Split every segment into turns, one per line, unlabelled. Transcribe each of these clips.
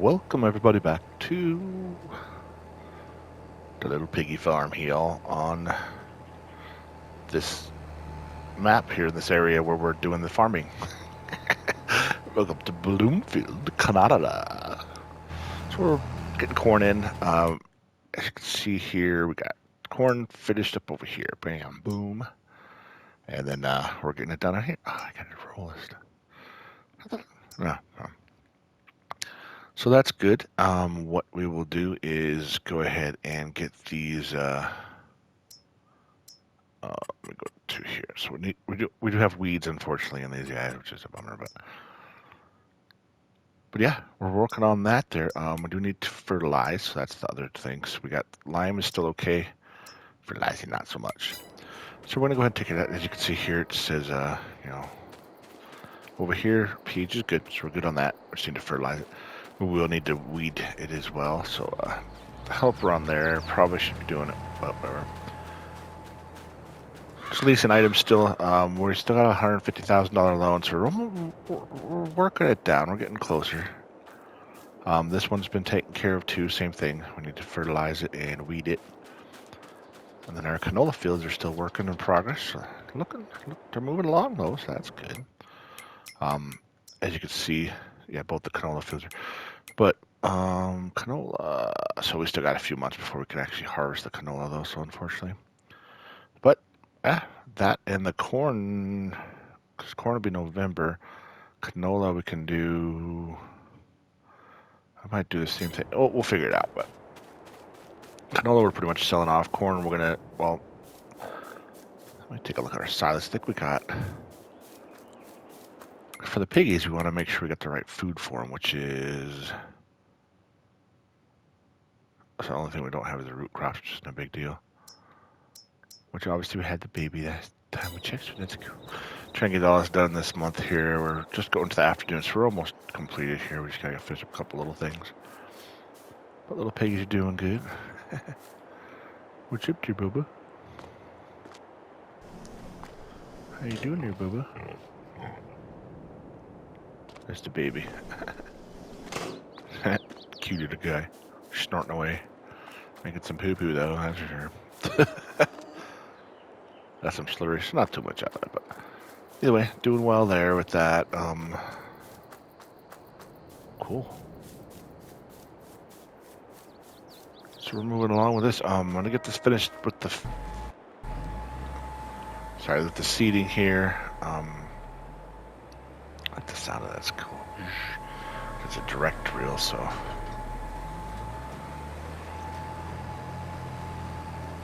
welcome everybody back to the little piggy farm here on this map here in this area where we're doing the farming. Welcome to Bloomfield, Canada. So we're getting corn in. As you can see here, we got corn finished up over here. Bam, boom. And then we're getting it done out here. Oh, I got to roll this. No. So that's good. What we will do is go ahead and get these. Let me go to here. So we do have weeds, unfortunately, in these guys, which is a bummer. But yeah, we're working on that there. We do need to fertilize, so that's the other thing. So we got lime is still okay. Fertilizing not so much. So we're gonna go ahead and take it out. As you can see here, it says over here pH is good, so we're good on that. We just need to fertilize it. We will need to weed it as well. So the helper on there probably should be doing it, but whatever. So leasing items still, we still got a $150,000 loan, so we're working it down. We're getting closer. This one's been taken care of too. Same thing. We need to fertilize it and weed it. And then our canola fields are still working in progress. Look, they're moving along though, so that's good. As you can see, yeah, both the canola fields are. But canola, so we still got a few months before we can actually harvest the canola though, so unfortunately. But that and the corn, because corn will be November. Canola we can do, I might do the same thing. Oh, we'll figure it out, but canola we're pretty much selling off. Corn we're gonna, well, let me take a look at our silos. I think we got, for the piggies, we want to make sure we got the right food for them, which is, that's the only thing we don't have is the root crops, which isn't a big deal. Which obviously we had the baby that time we checked, so that's cool. Trying to get all this done this month here. We're just going to the afternoon, so we're almost completed here. We just gotta finish up a couple little things. But little piggies are doing good. What's up to you, Booba? How you doing there, Booba? That's the baby. Cute little guy. Snorting away. Making some poo-poo though, that's for sure. That's some slurry. Not too much out of it, but either way, doing well there with that. Cool. So we're moving along with this. I'm gonna get this finished with the with the seeding here. I like the sound of that's cool. It's a direct reel, so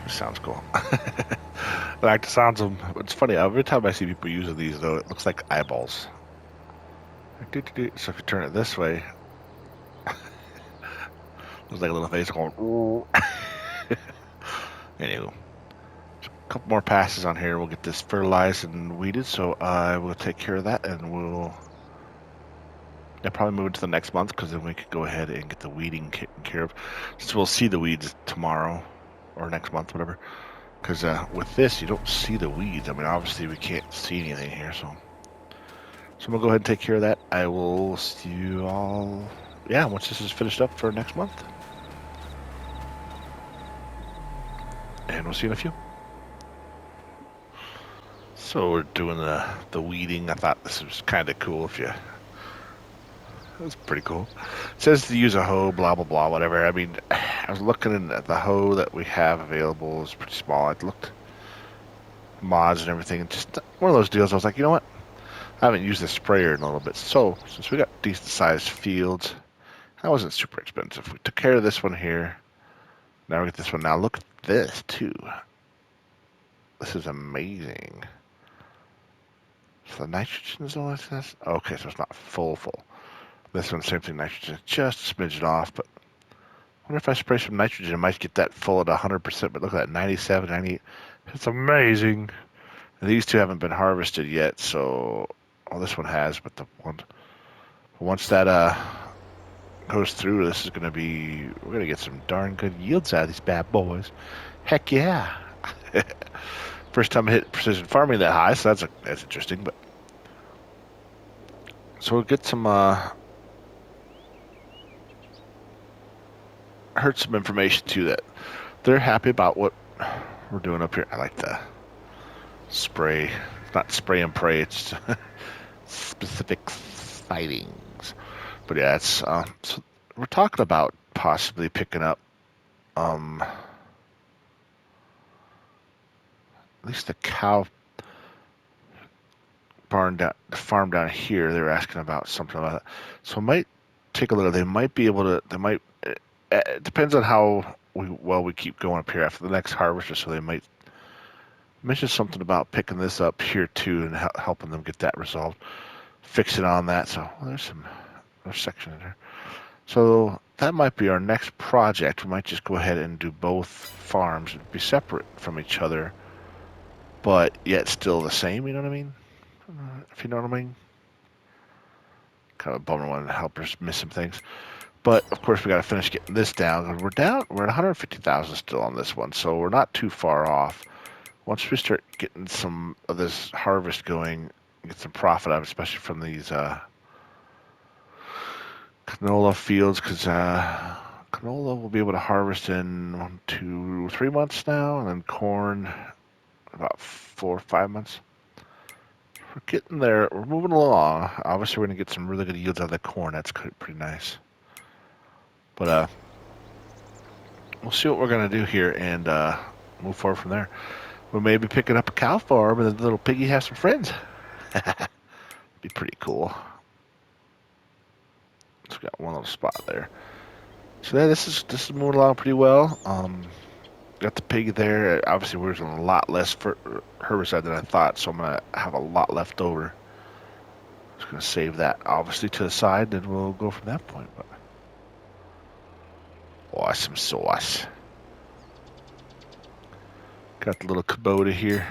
it sounds cool. I like the sounds of them. It's funny, every time I see people using these though, it looks like eyeballs. So if you turn it this way, looks like a little face going. Anyway, a couple more passes on here. We'll get this fertilized and weeded. So I will take care of that, and we'll probably move into the next month because then we could go ahead and get the weeding taken care of. So we'll see the weeds tomorrow or next month, whatever. Because with this, you don't see the weeds. I mean, obviously we can't see anything here, so I'm gonna go ahead and take care of that. I will see you all, yeah, once this is finished up for next month. And we'll see you in a few. So we're doing the weeding. I thought this was kind of cool. It was pretty cool. It says to use a hoe, blah blah blah, whatever. I mean, I was looking at the hoe that we have available is pretty small. I looked mods and everything, and just one of those deals. I was like, you know what? I haven't used the sprayer in a little bit. So since we got decent sized fields, that wasn't super expensive. We took care of this one here. Now we get this one. Now look at this too. This is amazing. So the nitrogen is all this. Okay, so it's not full. This one, same thing, nitrogen, just a smidgen off, but I wonder if I spray some nitrogen, I might get that full at 100%, but look at that, 97, 98. It's amazing. And these two haven't been harvested yet, so, well, this one has, but once that goes through, this is going to be, we're going to get some darn good yields out of these bad boys. Heck yeah. First time I hit precision farming that high, so that's interesting, but. So we'll get some heard some information too that they're happy about what we're doing up here. I like the spray. It's not spray and pray. It's specific sightings. But yeah, it's so we're talking about possibly picking up at least the cow barn down the farm down here. They were asking about something about that. So I might take a look. They might be able to. They might. It depends on how we keep going up here after the next harvester. So they might mention something about picking this up here too and helping them get that resolved, fixing on that. So there's section in there. So that might be our next project. We might just go ahead and do both farms, be separate from each other, but yet still the same. You know what I mean? If you know what I mean. Kind of a bummer when the helpers miss some things. But of course, we got to finish getting this down. We're down. We're at 150,000 still on this one, so we're not too far off. Once we start getting some of this harvest going, get some profit out, especially from these canola fields, because canola will be able to harvest in 1, 2, 3 months now, and then corn about 4 or 5 months. We're getting there. We're moving along. Obviously, we're going to get some really good yields out of the corn. That's pretty nice. But we'll see what we're going to do here and move forward from there. We may be picking up a cow farm and then the little piggy has some friends. Be pretty cool. It's got one little spot there. So yeah, this is moving along pretty well. Got the pig there. Obviously, we're using a lot less for herbicide than I thought, so I'm gonna have a lot left over. Just gonna save that obviously to the side, and we'll go from that point. But awesome sauce. Got the little Kubota here.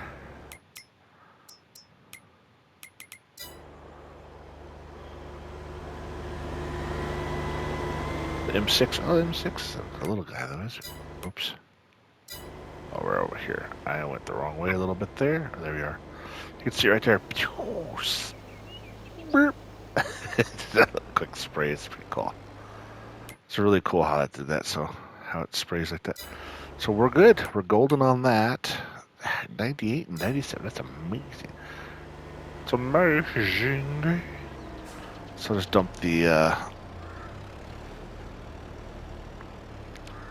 The M6. Oh, the M6. A little guy though, is it? Oops. Oh, we're over here. I went the wrong way a little bit there. There we are. You can see right there. Quick spray. It's pretty cool. It's really cool how that did that. So how it sprays like that. So we're good. We're golden on that. 98 and 97. That's amazing. It's amazing. So just dump the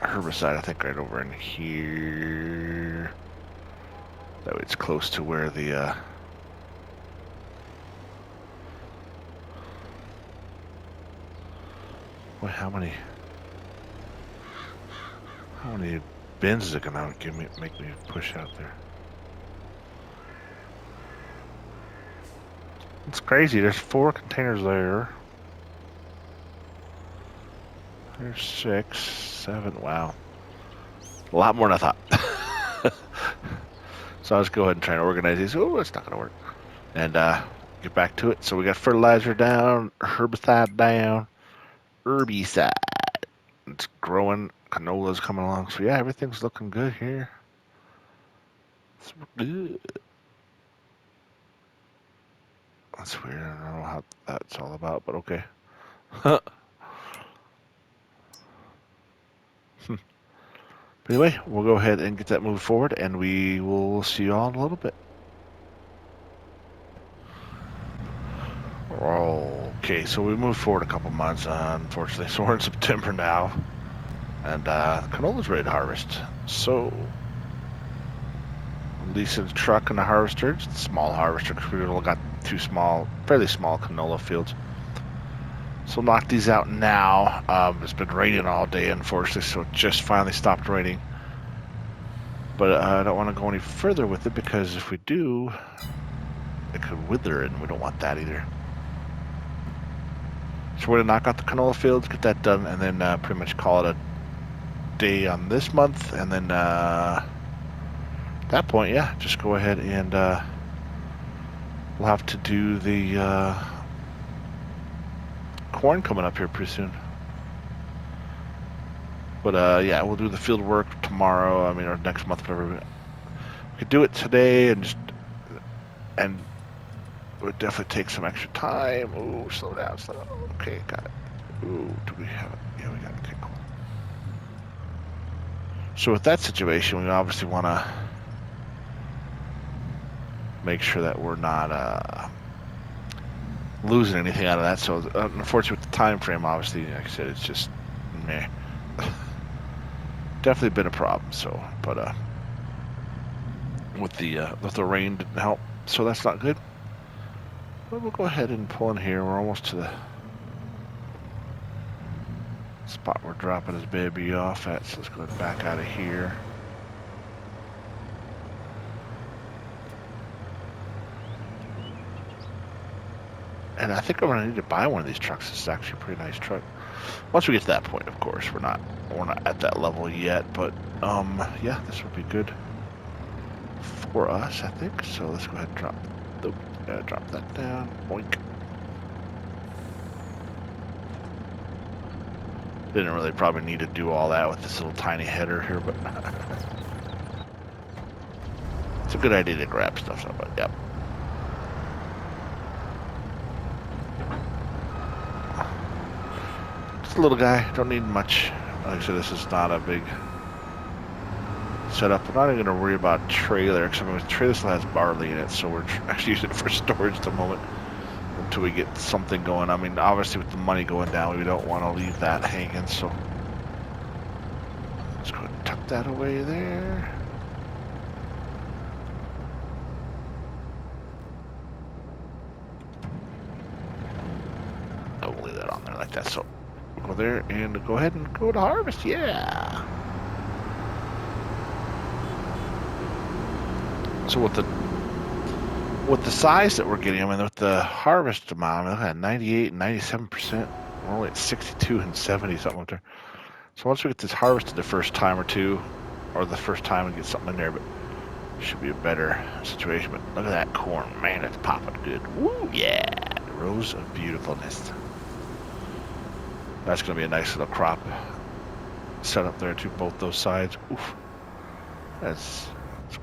herbicide, I think, right over in here. That way it's close to where the wait, how many bins is it gonna make me push out there? It's crazy. There's 4 containers there. There's 6, 7. Wow, a lot more than I thought. So I'll just go ahead and try and organize these. Oh, it's not gonna work. And get back to it. So we got fertilizer down, herbicide down, herbicide. It's growing. Canola's coming along. So yeah, everything's looking good here. It's good. That's weird. I don't know how that's all about, but okay. But anyway, we'll go ahead and get that moved forward, and we will see you all in a little bit. Okay, so we moved forward a couple months, unfortunately. So we're in September now, and canola's ready to harvest. So leasing a truck and a harvester. It's a small harvester because we've only got 2 fairly small canola fields. So knock these out now. It's been raining all day, unfortunately, so it just finally stopped raining. But I don't want to go any further with it because if we do, it could wither, and we don't want that either. So we're going to knock out the canola fields, get that done, and then pretty much call it a day on this month. And then at that point, yeah, just go ahead and we'll have to do the corn coming up here pretty soon. But yeah, we'll do the field work tomorrow. I mean, or next month, whatever. We could do it today and it would definitely take some extra time. Ooh, slow down, slow down. Okay, got it. Ooh, do we have it? Yeah, we got it. Okay, cool. So with that situation, we obviously want to make sure that we're not losing anything out of that. So unfortunately, with the time frame, obviously, like I said, it's just meh. Definitely been a problem. So, but with the rain didn't help, so that's not good. But we'll go ahead and pull in here. We're almost to the spot we're dropping his baby off at. So let's go back out of here. And I think I'm gonna need to buy one of these trucks. This is actually a pretty nice truck. Once we get to that point, of course, we're not at that level yet. But yeah, this would be good for us, I think. So let's go ahead and drop that down. Boink. Didn't really probably need to do all that with this little tiny header here, but it's a good idea to grab stuff. So, but yep. Just a little guy. Don't need much. Like I said, this is not a big setup. I'm not even going to worry about trailer, because the trailer still has barley in it, so we're actually using it for storage at the moment until we get something going. I mean, obviously with the money going down, we don't want to leave that hanging, so let's go ahead and tuck that away there. Oh, we'll leave that on there like that. So we'll go there and go ahead and go to harvest. Yeah. So with the size that we're getting, I mean, with the harvest amount, I mean, look at 98 and 97%. We're only at 62 and 70 something up there. So once we get this harvested the first time or two, or the first time and get something in there, but it should be a better situation. But look at that corn, man, it's popping good. Woo, yeah, rows of beautifulness. That's going to be a nice little crop set up there to both those sides. Oof, it's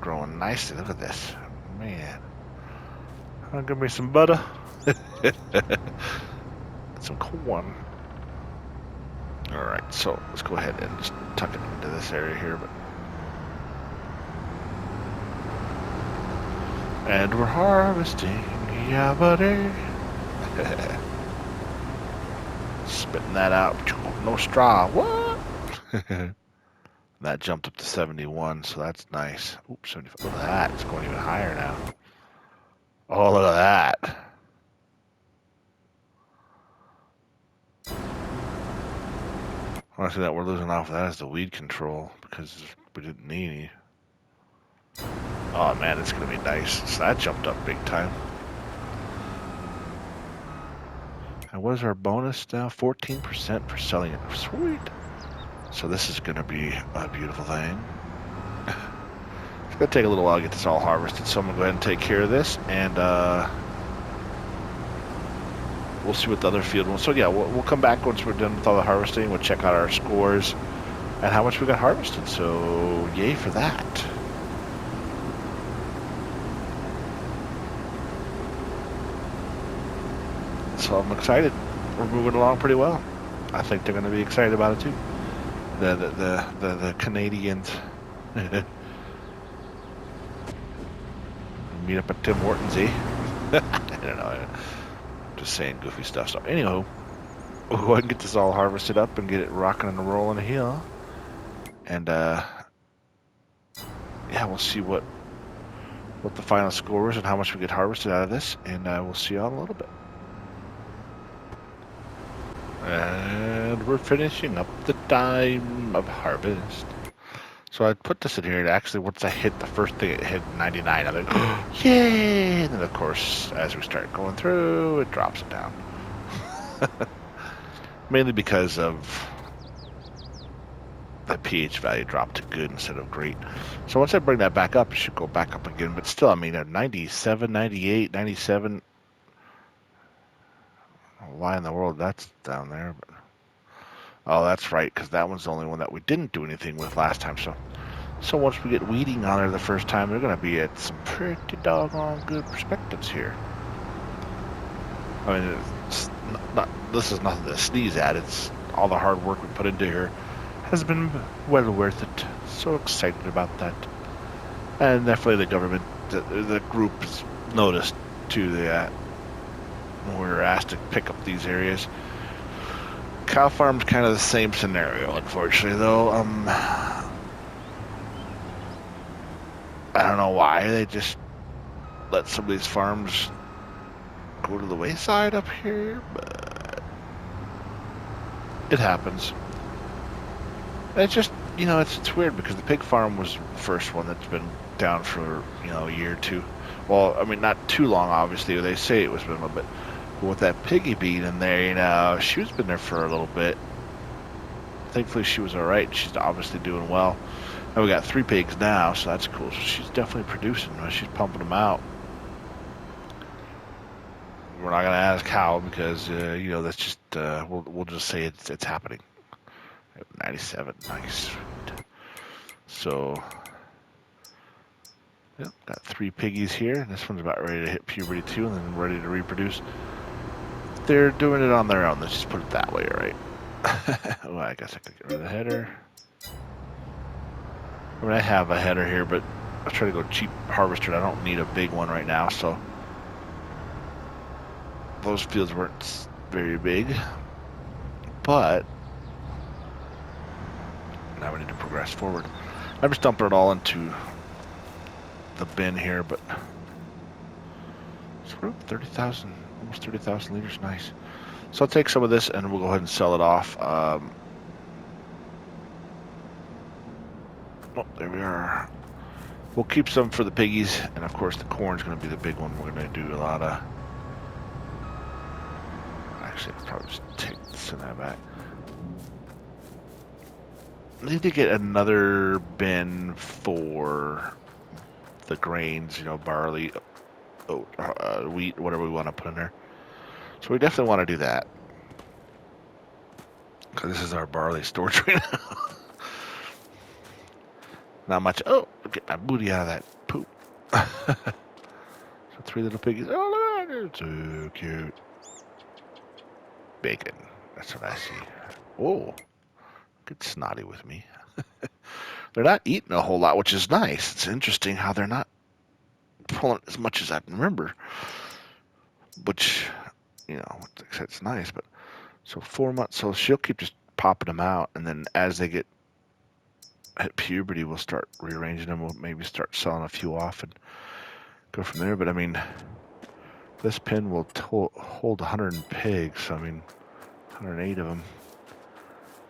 growing nicely. Look at this, man. Give me some butter. Some corn. Alright, so let's go ahead and just tuck it into this area here. And we're harvesting, yeah, buddy. Spitting that out. No straw. What? That jumped up to 71, so that's nice. Oops, 75. Look at that. It's going even higher now. Oh, look at that. Honestly, that we're losing off of that is the weed control, because we didn't need any. Oh man, it's gonna be nice. So that jumped up big time. And what is our bonus now? 14% for selling it. Sweet. So this is gonna be a beautiful thing. It's gonna take a little while to get this all harvested, so I'm gonna go ahead and take care of this, and we'll see what the other field wants. So yeah, we'll come back once we're done with all the harvesting. We'll check out our scores and how much we got harvested. So yay for that. So I'm excited. We're moving along pretty well. I think they're going to be excited about it too. The Canadians. Meet up at Tim Hortons, eh? I don't know. Just saying goofy stuff. So anyhow, we'll go ahead and get this all harvested up and get it rocking and rolling here. And yeah, we'll see what the final score is and how much we get harvested out of this. And we'll see y'all in a little bit. And we're finishing up the time of harvest. So I put this in here, and actually once I hit the first thing, it hit 99. I'm like, oh, yay! And then of course, as we start going through, it drops it down. Mainly because of the pH value dropped to good instead of great. So once I bring that back up, it should go back up again. But still, I mean, at 97, 98, 97... Why in the world that's down there? But, oh, that's right, because that one's the only one that we didn't do anything with last time. So once we get weeding on there the first time, they're going to be at some pretty doggone good perspectives here. I mean, this is nothing to sneeze at. It's all the hard work we put into here has been well worth it. So excited about that. And definitely the government, the group has noticed too that when we were asked to pick up these areas. Cow farm's kind of the same scenario, unfortunately, though. I don't know why they just let some of these farms go to the wayside up here, but it happens. It's just, it's weird because the pig farm was the first one that's been down for, a year or two. Well, I mean, not too long, obviously. They say it was been a little bit. But with that Piggy being in there, she's been there for a little bit. Thankfully, she was all right. She's obviously doing well. And we got 3 pigs now, so that's cool. So she's definitely producing. She's pumping them out. We're not gonna ask how because that's just we'll just say it's happening. 97, nice. So, yep, got 3 piggies here. This one's about ready to hit puberty too, and then ready to reproduce. They're doing it on their own. Let's just put it that way, right? Well, I guess I could get rid of the header. I mean, I have a header here, but I try to go cheap harvester. I don't need a big one right now, so those fields weren't very big. But now we need to progress forward. I'm just dumping it all into the bin here, but it's 30,000, almost 30,000 liters. Nice. So I'll take some of this and we'll go ahead and sell it off. Oh, there we are. We'll keep some for the piggies, and of course the corn's going to be the big one. We're going to do a lot of. Actually, I'll probably just take some of that back. I need to get another bin for the grains, barley, oat, wheat, whatever we want to put in there. So we definitely want to do that. Because this is our barley storage right now. Not much. Oh, get my booty out of that poop. So 3 little piggies. Oh, look at that. So cute. Bacon. That's what I see. Whoa. Get snotty with me. They're not eating a whole lot, which is nice. It's interesting how they're not pulling as much as I remember. Which, it's nice. But so 4 months. So she'll keep just popping them out. And then as they get at puberty, we'll start rearranging them. We'll maybe start selling a few off and go from there. But I mean, this pen will hold 100 pigs. I mean, 108 of them.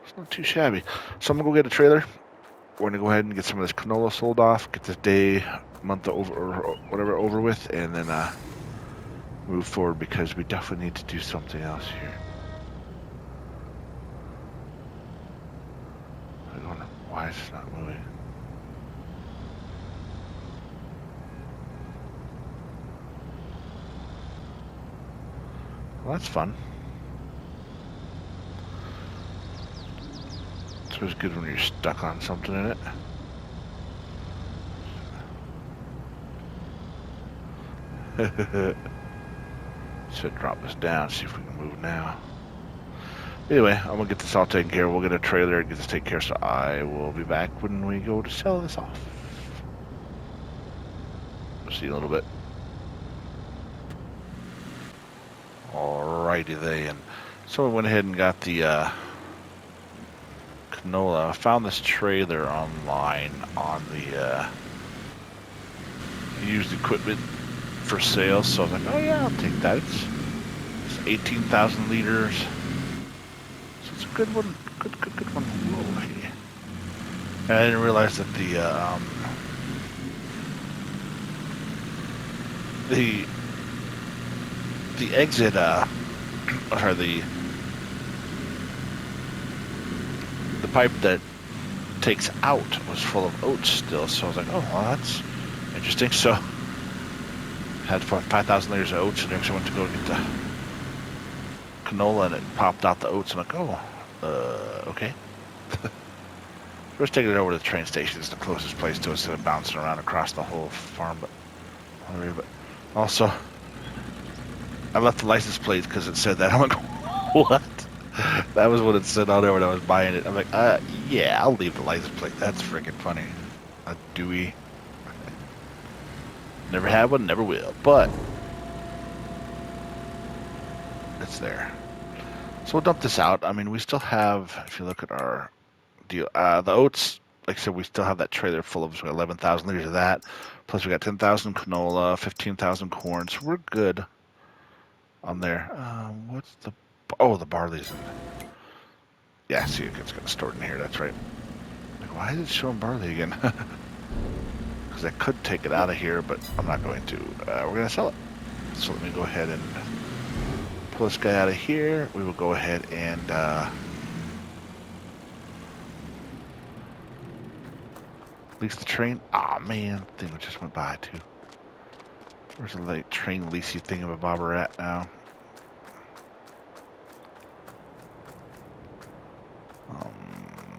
It's not too shabby. So I'm gonna go get a trailer. We're gonna go ahead and get some of this canola sold off. Get this day, month over, or whatever over with, and then move forward because we definitely need to do something else here. I don't know why it's not moving. Well, that's fun. It's always good when you're stuck on something in it. Should drop this down, see if we can move now. Anyway, I'm gonna get this all taken care of. We'll get a trailer and get this taken care of, so I will be back when we go to sell this off. See you in a little bit. Alrighty then. So I went ahead and got the canola. I found this trailer online on the used equipment for sale, so I was like, oh yeah, I'll take that. It's 18,000 liters. So it's a good one. Good one. Whoa, hey. And I didn't realize that the exit, or the pipe that takes out was full of oats still, so I was like, oh, well, that's interesting. So had 5,000 liters of oats in there, so I went to go get the canola, and it popped out the oats. I'm like, oh, okay. First taking it over to the train station. It's the closest place to us, instead of bouncing around across the whole farm. But also, I left the license plate because it said that. I'm like, what? That was what it said on there when I was buying it. I'm like, yeah, I'll leave the license plate. That's freaking funny. A Dewey. Never had one, never will. But it's there. So we'll dump this out. I mean, we still have, if you look at our deal, the oats, like I said, we still have that trailer full of 11,000 liters of that. Plus we got 10,000 canola, 15,000 corn. So we're good on there. What's the, oh, the barley's in. Yeah, see, it's got stored in here. That's right. Like, why is it showing barley again? Because I could take it out of here, but I'm not going to. We're going to sell it. So let me go ahead and pull this guy out of here. We will go ahead and lease the train. Aw, man, the thing just went by too. Where's the like train leasey thingamabobber at now?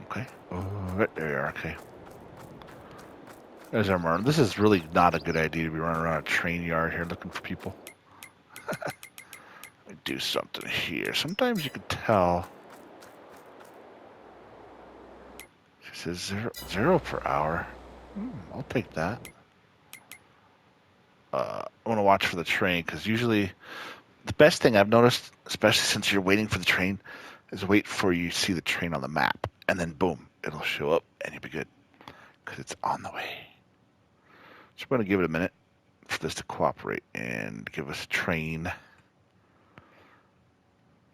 Okay. Oh, right there you are. Okay. There's our Martin. This is really not a good idea to be running around a train yard here looking for people. Let me do something here. Sometimes you can tell. It says zero per hour. I'll take that. I want to watch for the train because usually the best thing I've noticed, especially since you're waiting for the train, is wait for you see the train on the map, and then boom, it'll show up, and you'll be good because it's on the way. So we're going to give it a minute for this to cooperate and give us a train.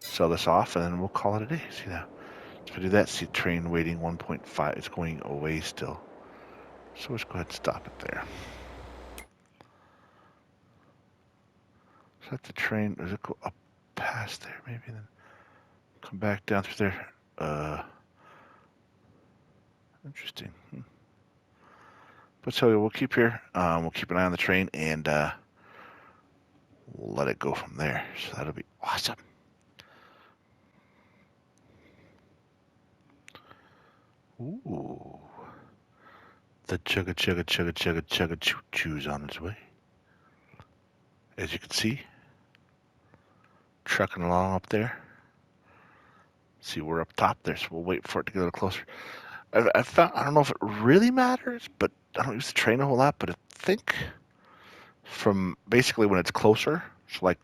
Sell this off, and then we'll call it a day. See that? So we do that. See train waiting 1.5. It's going away still. So let's go ahead and stop it there. So that's the train. Does it go up past there? Maybe then come back down through there. Interesting. But so we'll keep here. We'll keep an eye on the train, and we'll let it go from there. So that'll be awesome. Ooh. The chugga chugga chugga chugga chugga choo choo's on its way. As you can see, trucking along up there. See, we're up top there, so we'll wait for it to get a little closer. I found, I don't know if it really matters, but I don't use the train a whole lot, but I think from basically when it's closer, so like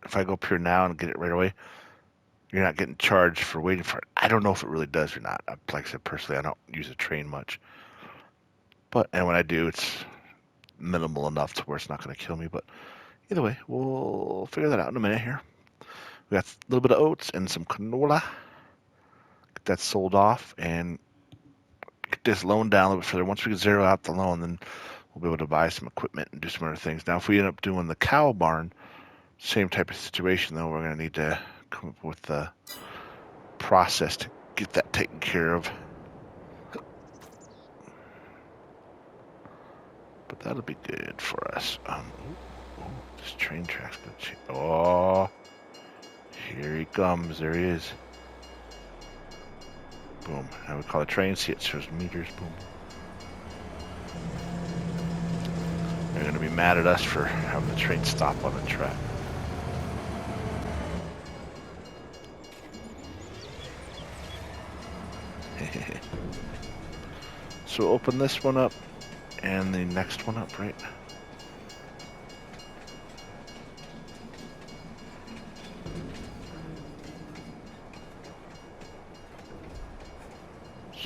if I go up here now and get it right away, you're not getting charged for waiting for it. I don't know if it really does or not. Like I said, personally, I don't use the train much. But, and when I do, it's minimal enough to where it's not going to kill me. But either way, we'll figure that out in a minute here. We got a little bit of oats and some canola. Get that sold off and get this loan down a little bit further. Once we can zero out the loan, then we'll be able to buy some equipment and do some other things. Now, if we end up doing the cow barn, same type of situation, though, we're going to need to come up with the process to get that taken care of. But that'll be good for us. This train track's gonna change. Oh, here he comes. There he is. Boom. Now we call it train. See, it shows meters. Boom. They're gonna be mad at us for having the train stop on the track. So open this one up and the next one up, right?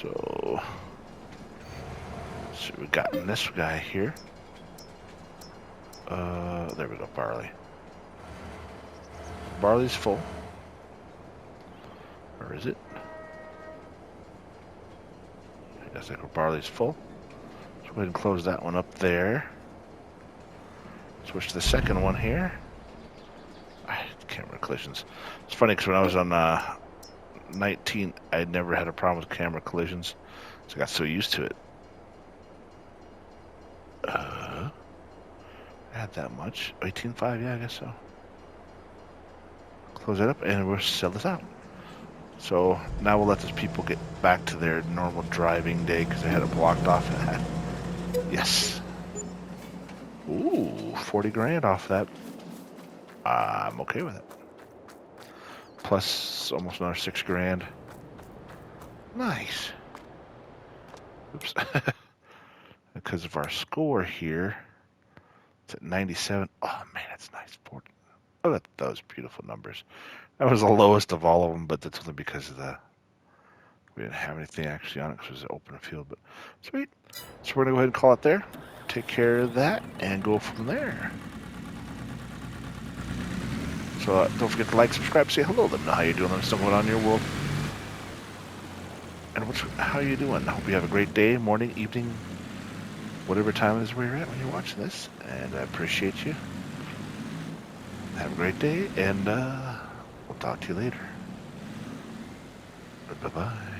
So we got this guy here. There we go, barley. Barley's full. Or is it? I guess like barley's full. So go ahead and close that one up there. Switch to the second one here. Camera collisions. It's funny because when I was on 19, I never had a problem with camera collisions. So I got so used to it. Add that much. 18.5, yeah, I guess so. Close it up and we'll sell this out. So now we'll let those people get back to their normal driving day because they had it blocked off. Yes. Ooh, 40 grand off that. I'm okay with it. plus almost another 6 grand. Nice. Oops. Because of our score here, it's at 97. Oh man, that's nice. Look at those beautiful numbers. That was the lowest of all of them, but that's only because of we didn't have anything actually on it because it was an open field. But sweet. So we're gonna go ahead and call it there. Take care of that and go from there. So don't forget to like, subscribe, say hello. Let me know how you're doing. Let me know what's going on in your world. And how are you doing? I hope you have a great day, morning, evening, whatever time it is where you're at when you're watching this. And I appreciate you. Have a great day, and we'll talk to you later. Bye-bye.